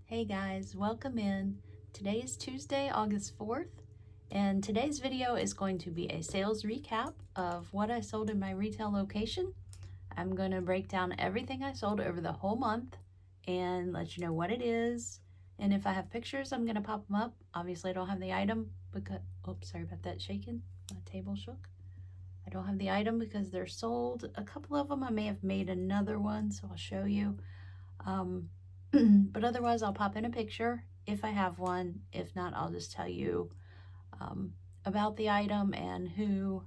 Hey guys, welcome in. Today is Tuesday, August 4th, and today's video is going to be a sales recap of what I sold in my retail location. I'm going to break down everything I sold over the whole month and let you know what it is. And if I have pictures, I'm going to pop them up. Obviously, I don't have the item because, oops, sorry about that shaking. My table shook. I don't have the item because they're sold. A couple of them, I may have made another one, so I'll show you. But otherwise I'll pop in a picture if I have one. If not, I'll just tell you about the item and who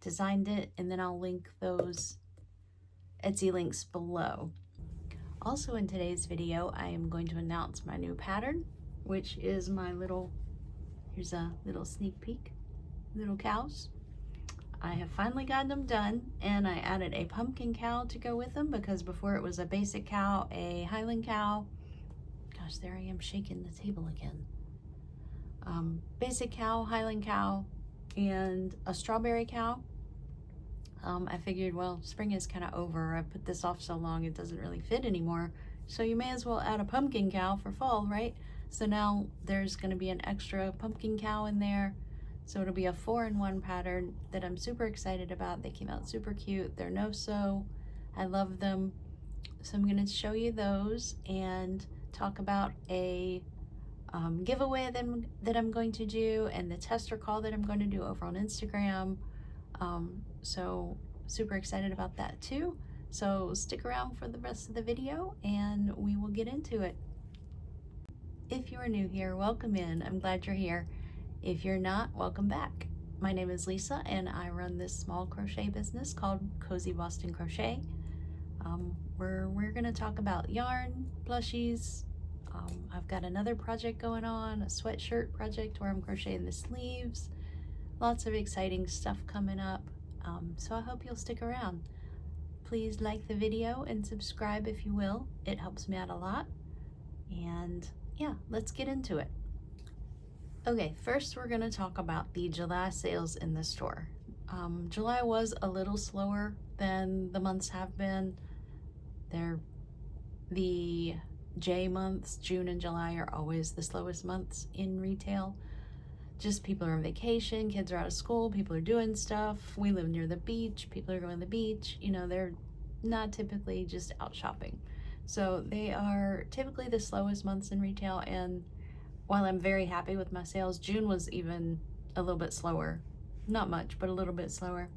designed it, and then I'll link those Etsy links below. Also in today's video, I am going to announce my new pattern, which is my little, here's a little sneak peek, little cows. I have finally gotten them done, and I added a pumpkin cow to go with them because before it was a basic cow, a Highland cow. Gosh, there I am shaking the table again. Basic cow, Highland cow, and a strawberry cow. I figured, well, spring is kind of over. I put this off so long it doesn't really fit anymore. So you may as well add a pumpkin cow for fall, right? So now there's going to be an extra pumpkin cow in there. So it'll be a 4-in-1 pattern that I'm super excited about. They came out super cute. They're no-sew. I love them. So I'm going to show you those and talk about a giveaway that I'm going to do and the tester call that I'm going to do over on Instagram. So super excited about that too. So stick around for the rest of the video and we will get into it. If you are new here, welcome in. I'm glad you're here. If you're not, welcome back. My name is Lisa and I run this small crochet business called Cozy Boston Crochet. We're going to talk about yarn, plushies. I've got another project going on, a sweatshirt project where I'm crocheting the sleeves. Lots of exciting stuff coming up. So I hope you'll stick around. Please like the video and subscribe if you will. It helps me out a lot. And yeah, let's get into it. Okay, first we're going to talk about the July sales in the store. July was a little slower than the months have been. The J months, June and July, are always the slowest months in retail. Just people are on vacation, kids are out of school, people are doing stuff. We live near the beach, people are going to the beach. You know, they're not typically just out shopping. So they are typically the slowest months in retail, and while I'm very happy with my sales, June was even a little bit slower. Not much, but a little bit slower.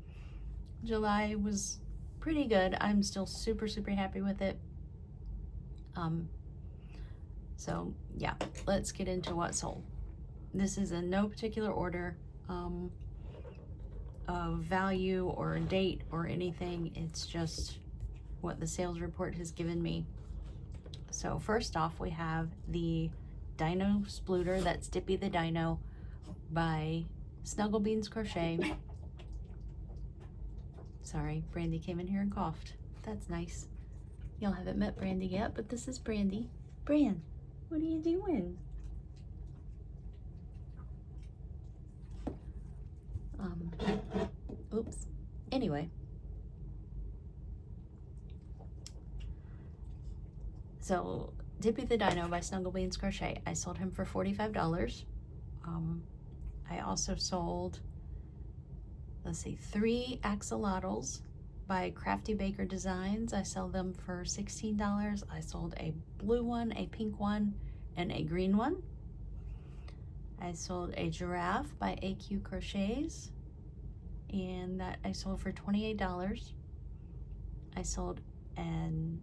July was pretty good. I'm still super, super happy with it. So yeah, let's get into what sold. This is in no particular order of value or date or anything. It's just what the sales report has given me. So first off, we have the Dino Splooter, that's Dippy the Dino by Snuggle Beans Crochet. Sorry, Brandy came in here and coughed. That's nice. Y'all haven't met Brandy yet, but this is Brandy. Bran, what are you doing? Oops. Anyway. So, Dippy the Dino by Snuggle Beans Crochet. I sold him for $45. I also sold, let's see, 3 axolotls by Crafty Baker Designs. I sell them for $16. I sold a blue one, a pink one, and a green one. I sold a giraffe by AQ Crochets, and that I sold for $28. I sold an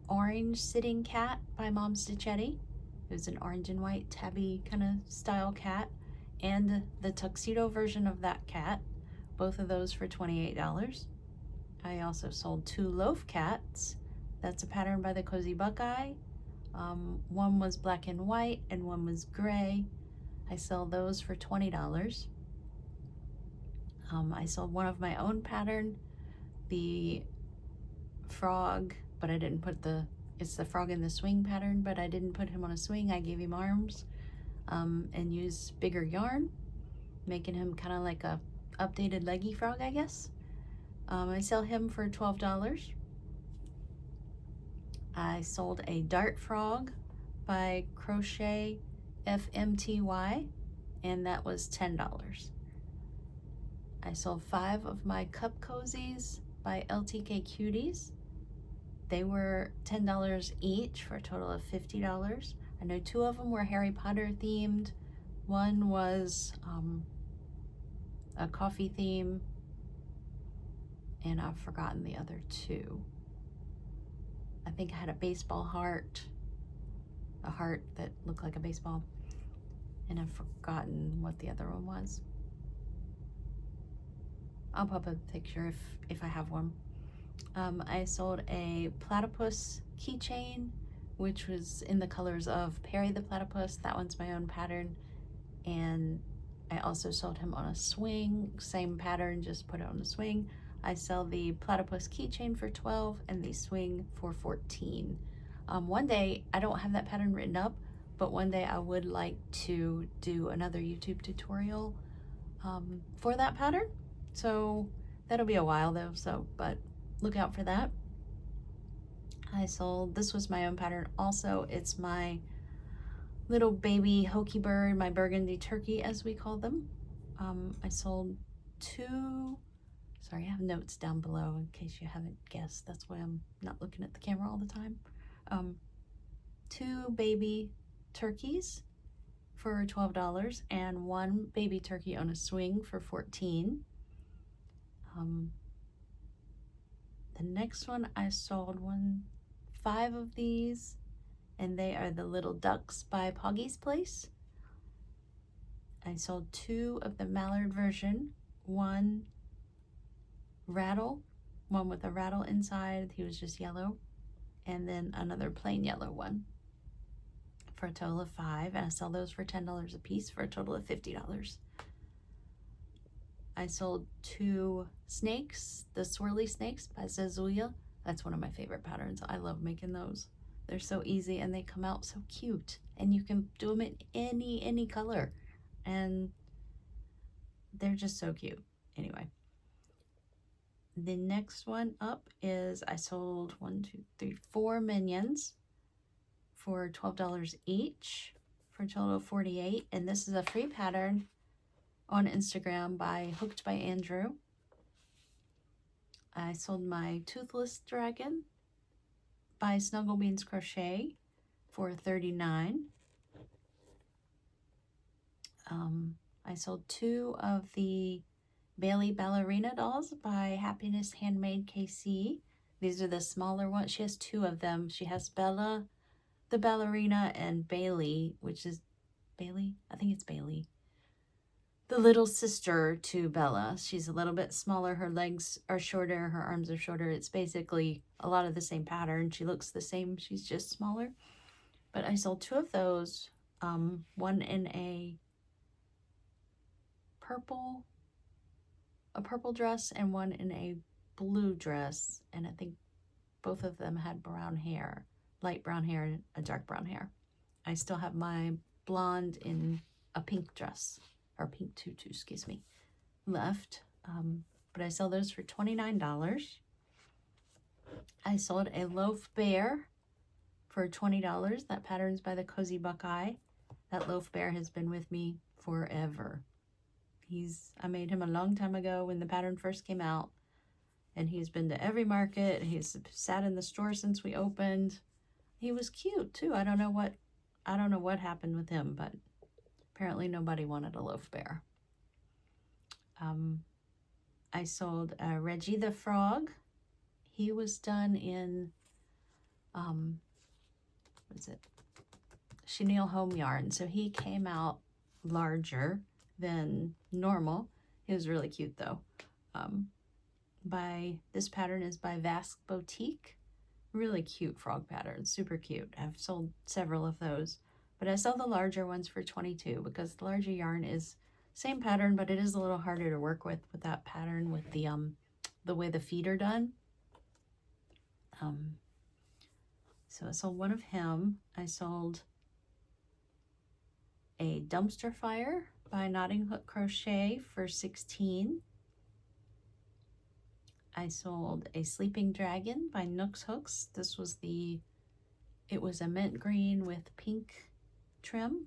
orange sitting cat by Mom Stitchetti. It was an orange and white tabby kind of style cat, and the tuxedo version of that cat, both of those for $28. I also sold 2 loaf cats. That's a pattern by the Cozy Buckeye. One was black and white and one was gray. I sell those for $20. I sold one of my own pattern, the frog, but I didn't put it's the frog in the swing pattern, but I didn't put him on a swing. I gave him arms and used bigger yarn, making him kind of like a updated leggy frog, I guess. I sell him for $12. I sold a dart frog by Crochet FMTY, and that was $10. I sold 5 of my cup cozies by LTK Cuties. They were $10 each for a total of $50. I know 2 of them were Harry Potter themed. One was a coffee theme, and I've forgotten the other 2. I think I had a baseball heart, a heart that looked like a baseball, and I've forgotten what the other one was. I'll pop a picture if I have one. I sold a platypus keychain, which was in the colors of Perry the Platypus. That one's my own pattern. And I also sold him on a swing, same pattern, just put it on a swing. I sell the platypus keychain for $12 and the swing for $14. One day, I don't have that pattern written up, but one day I would like to do another YouTube tutorial for that pattern. So that'll be a while though, but look out for that. I sold, this was my own pattern also. It's my little baby hokey bird, my burgundy turkey as we call them. I sold 2, sorry, I have notes down below in case you haven't guessed. That's why I'm not looking at the camera all the time. 2 baby turkeys for $12 and 1 baby turkey on a swing for $14. The next one I sold 5 of these, and they are the little ducks by Poggy's Place. I sold 2 of the mallard version, 1 rattle, one with a rattle inside, he was just yellow, and then another plain yellow one for a total of 5, and I sell those for $10 a piece for a total of $50. I sold 2 snakes, the swirly snakes by Zazuya. That's one of my favorite patterns. I love making those. They're so easy and they come out so cute, and you can do them in any color, and they're just so cute. Anyway, the next one up is I sold 4 Minions for $12 each for a total of $48, and this is a free pattern on Instagram by HookedbyAndrew. I sold my Toothless Dragon by Snugglebeans Crochet for $39. I sold 2 of the Bailey Ballerina dolls by Happiness Handmade KC. These are the smaller ones. She has 2 of them. She has Bella, the ballerina, and Bailey, which is Bailey? I think it's Bailey. The little sister to Bella. She's a little bit smaller. Her legs are shorter. Her arms are shorter. It's basically a lot of the same pattern. She looks the same. She's just smaller. But I sold 2 of those. One in a purple dress and one in a blue dress. And I think both of them had brown hair, light brown hair and a dark brown hair. I still have my blonde in a pink dress, or pink tutu, excuse me, left. But I sell those for $29. I sold a loaf bear for $20. That pattern's by the Cozy Buckeye. That loaf bear has been with me forever. I made him a long time ago when the pattern first came out, and he's been to every market. He's sat in the store since we opened. He was cute too. I don't know what happened with him, but apparently nobody wanted a loaf bear. I sold Reggie the Frog. He was done in chenille home yarn, so he came out larger than normal. He was really cute though. This pattern is by Vasque Boutique. Really cute frog pattern, super cute. I've sold several of those, but I sell the larger ones for $22 because the larger yarn is same pattern, but it is a little harder to work with that pattern with the way the feet are done. So I sold one of him. I sold a Dumpster Fire by Knotting Hook Crochet for $16. I sold a Sleeping Dragon by Nooks Hooks. This was the It was a mint green with pink trim.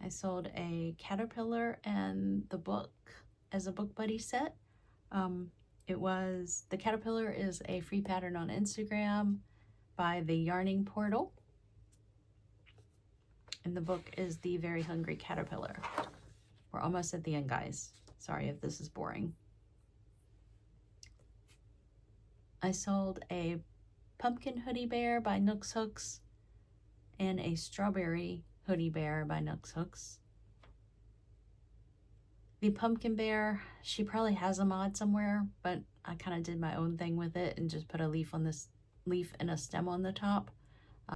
I sold a caterpillar and the book as a book buddy set. The caterpillar is a free pattern on Instagram by TheYarningPortal. And the book is The Very Hungry Caterpillar. We're almost at the end, guys. Sorry if this is boring. I sold a pumpkin hoodie bear by Nooks Hooks and a strawberry hoodie bear by Nooks Hooks. The pumpkin bear, she probably has a mod somewhere, but I kind of did my own thing with it and just put a leaf on this leaf and a stem on the top.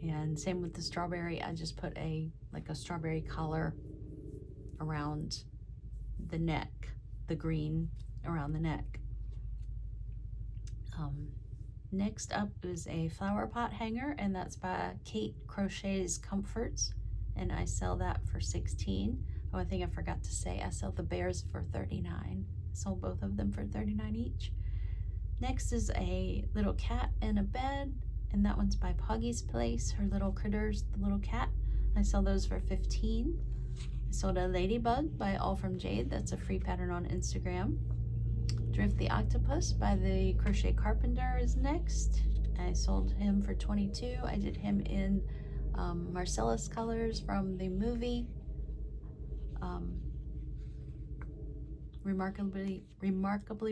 And same with the strawberry, I just put a strawberry collar around the neck, the green around the neck. Next up is a flower pot hanger, and that's by Kate Crochet's Comforts, and I sell that for $16. Oh, I think I forgot to say I sell the bears for $39. I sold both of them for $39 each. Next is a little cat in a bed, and that one's by Poggy's Place, her little critters, the little cat. I sell those for $15. I sold a Ladybug by AllfromJade, that's a free pattern on Instagram. Drift the Octopus by the Crochet Carpenter is next. I sold him for $22. I did him in Marcellus colors from the movie Remarkably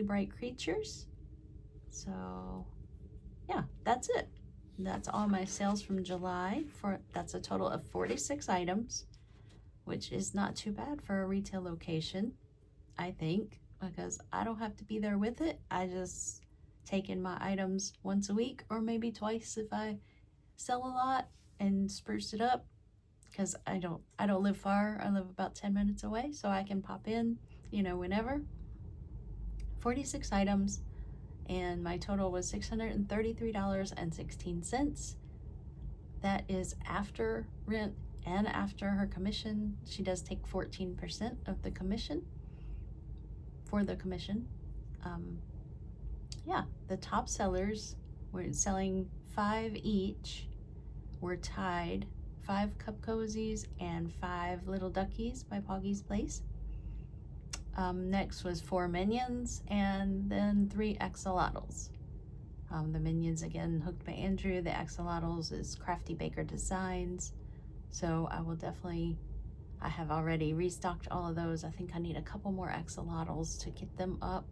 Bright Creatures. So yeah, that's it. That's all my sales from July. That's a total of 46 items, which is not too bad for a retail location, I think, because I don't have to be there with it. I just take in my items once a week or maybe twice if I sell a lot and spruce it up, because I don't live far. I live about 10 minutes away, so I can pop in, whenever. 46 items, and my total was $633.16. That is after rent and after her commission. She does take 14% of the commission for the commission. Yeah, the top sellers were selling 5 each, were tied 5 cup cozies and 5 little duckies by Poggy's Place. Next was 4 Minions, and then 3 axolotls. The Minions, again, Hooked by Andrew. The axolotls is Crafty Baker Designs. So I have already restocked all of those. I think I need a couple more axolotls to get them up.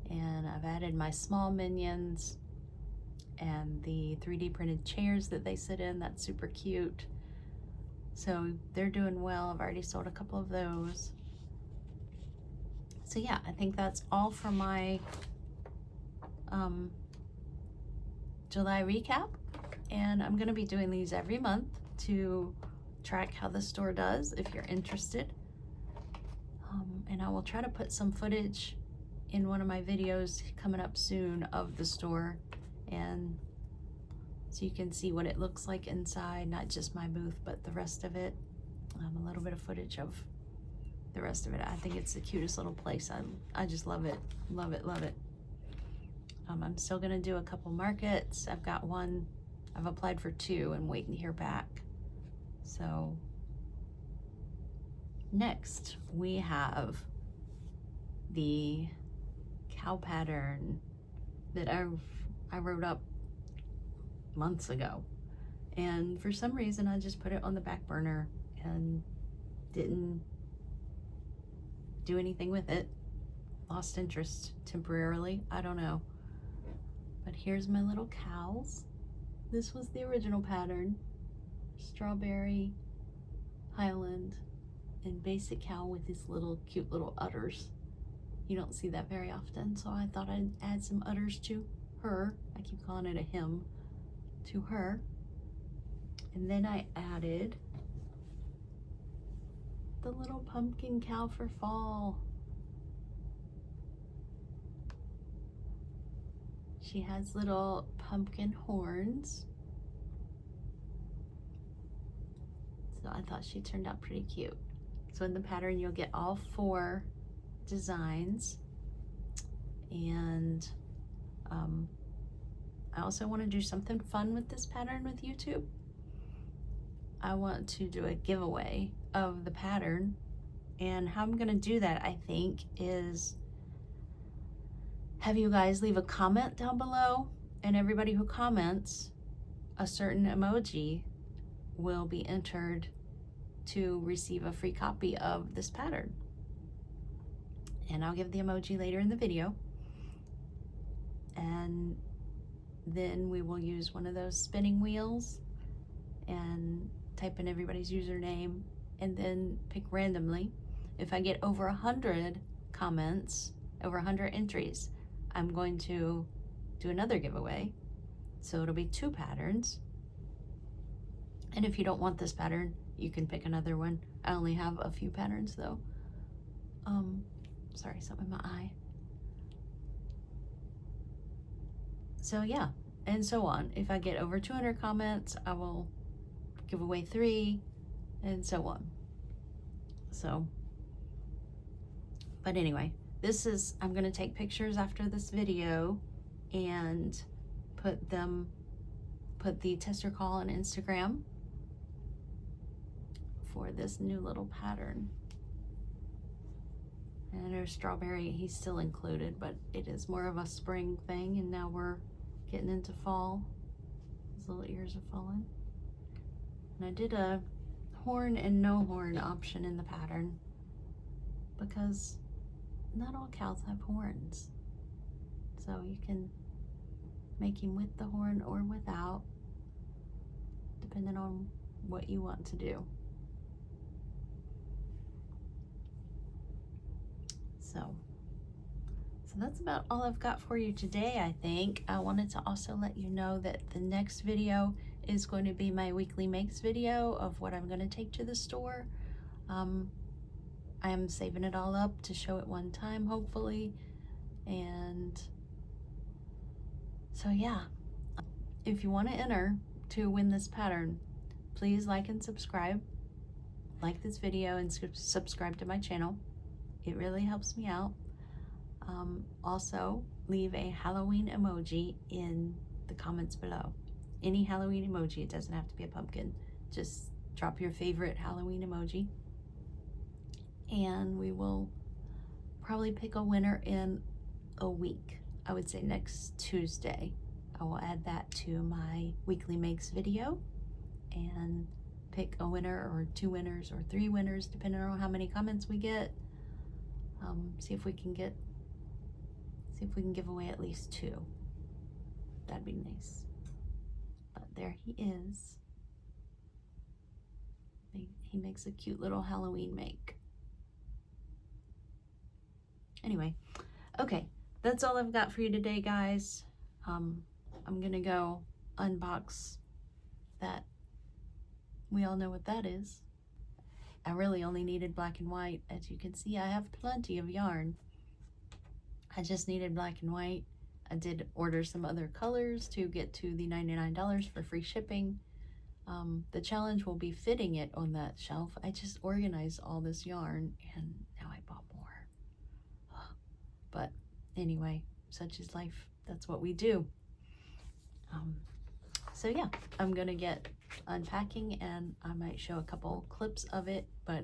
And I've added my small Minions and the 3D printed chairs that they sit in. That's super cute. So they're doing well. I've already sold a couple of those. So yeah, I think that's all for my July recap. And I'm gonna be doing these every month to track how the store does if you're interested. And I will try to put some footage in one of my videos coming up soon of the store, and so you can see what it looks like inside, not just my booth, but the rest of it. A little bit of footage of the rest of it. I think it's the cutest little place. I just love it, love it, love it. I'm still gonna do a couple markets. I've got one, I've applied for 2 and waiting to hear back. So next we have the cow pattern that I wrote up months ago, and for some reason I just put it on the back burner and didn't do anything with it. Lost interest temporarily, I don't know. But here's my little cows. This was the original pattern. Strawberry, Highland, and basic cow with these little cute little udders. You don't see that very often, so I thought I'd add some udders to her. I keep calling it a hymn to her. And then I added the little pumpkin cow for fall. She has little pumpkin horns. So I thought she turned out pretty cute. So in the pattern, you'll get all 4 designs, and I also want to do something fun with this pattern with YouTube. I want to do a giveaway of the pattern, and how I'm going to do that, I think, is have you guys leave a comment down below, and everybody who comments a certain emoji will be entered to receive a free copy of this pattern. And I'll give the emoji later in the video, and then we will use one of those spinning wheels and type in everybody's username and then pick randomly. If I get over 100 comments, over 100 entries, I'm going to do another giveaway. So it'll be 2 patterns. And if you don't want this pattern, you can pick another one. I only have a few patterns though. Sorry, something in my eye. So yeah, and so on. If I get over 200 comments, I will give away 3, and so on. So, but anyway, this is, I'm gonna take pictures after this video and put the tester call on Instagram for this new little pattern. And I know Strawberry, he's still included, but it is more of a spring thing, and now we're getting into fall. His little ears are falling. And I did a horn and no horn option in the pattern because not all cows have horns. So you can make him with the horn or without, depending on what you want to do. So that's about all I've got for you today, I think. I wanted to also let you know that the next video is going to be my weekly makes video of what I'm going to take to the store. I am saving it all up to show it one time, hopefully. And so yeah, if you want to enter to win this pattern, please like and subscribe. Like this video and subscribe to my channel. It really helps me out. Also, leave a Halloween emoji in the comments below. Any Halloween emoji, it doesn't have to be a pumpkin. Just drop your favorite Halloween emoji. And we will probably pick a winner in a week. I would say next Tuesday. I will add that to my weekly makes video and pick a winner or 2 winners or 3 winners, depending on how many comments we get. See if we can give away at least 2. That'd be nice. But there he is. He makes a cute little Halloween make. Anyway, okay, that's all I've got for you today, guys. I'm gonna go unbox that. We all know what that is. I really only needed black and white. As you can see, I have plenty of yarn. I just needed black and white. I did order some other colors to get to the $99 for free shipping. The challenge will be fitting it on that shelf. I just organized all this yarn and now I bought more. But anyway, such is life. That's what we do. So yeah, I'm gonna get unpacking and I might show a couple clips of it, but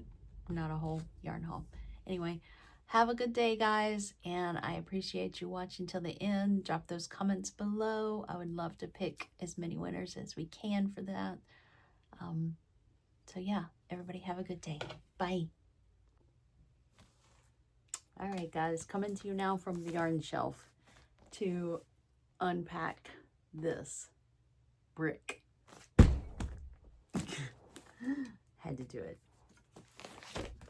not a whole yarn haul. Anyway, have a good day, guys, and I appreciate you watching till the end. Drop those comments below. I would love to pick as many winners as we can for that. So yeah, everybody have a good day. Bye. All right, guys, coming to you now from the yarn shelf to unpack this brick. Had to do it.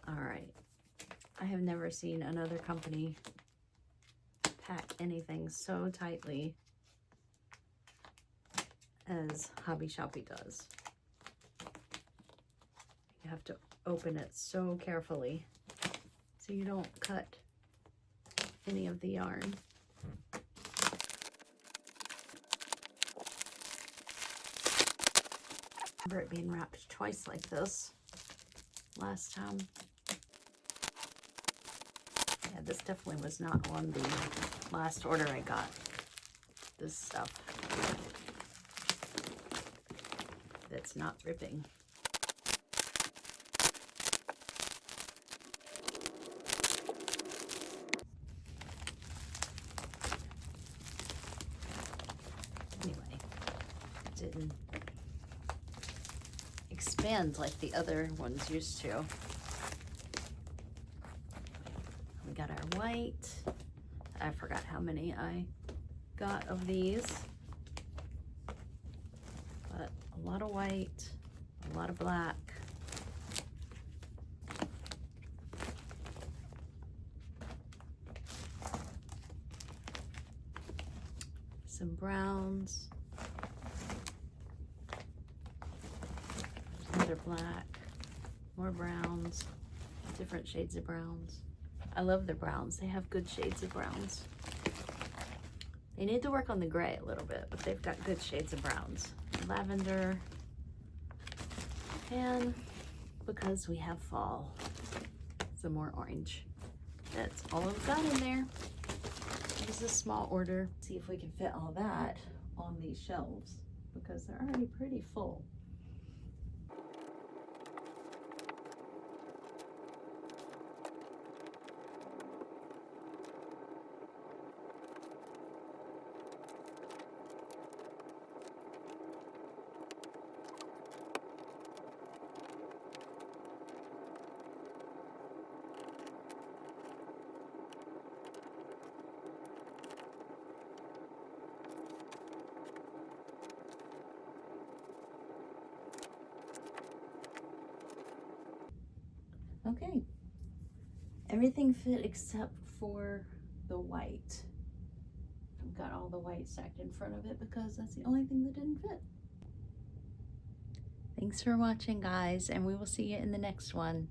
All right. I have never seen another company pack anything so tightly as Hobby Shoppy does. You have to open it so carefully so you don't cut any of the yarn. I remember it being wrapped twice like this last time. Yeah, this definitely was not on the last order I got, this stuff. that's not ripping. Anyway, it didn't expand like the other ones used to. We got our white. I forgot how many I got of these, but a lot of white, a lot of black. Some browns, another black, more browns, different shades of browns. I love the browns. They have good shades of browns. They need to work on the gray a little bit, but they've got good shades of browns. Lavender, and because we have fall, some more orange. That's all I've got in there. This is a small order. See if we can fit all that on these shelves because they're already pretty full. Okay, everything fit except for the white. I've got all the white stacked in front of it because that's the only thing that didn't fit. Thanks for watching, guys, and we will see you in the next one.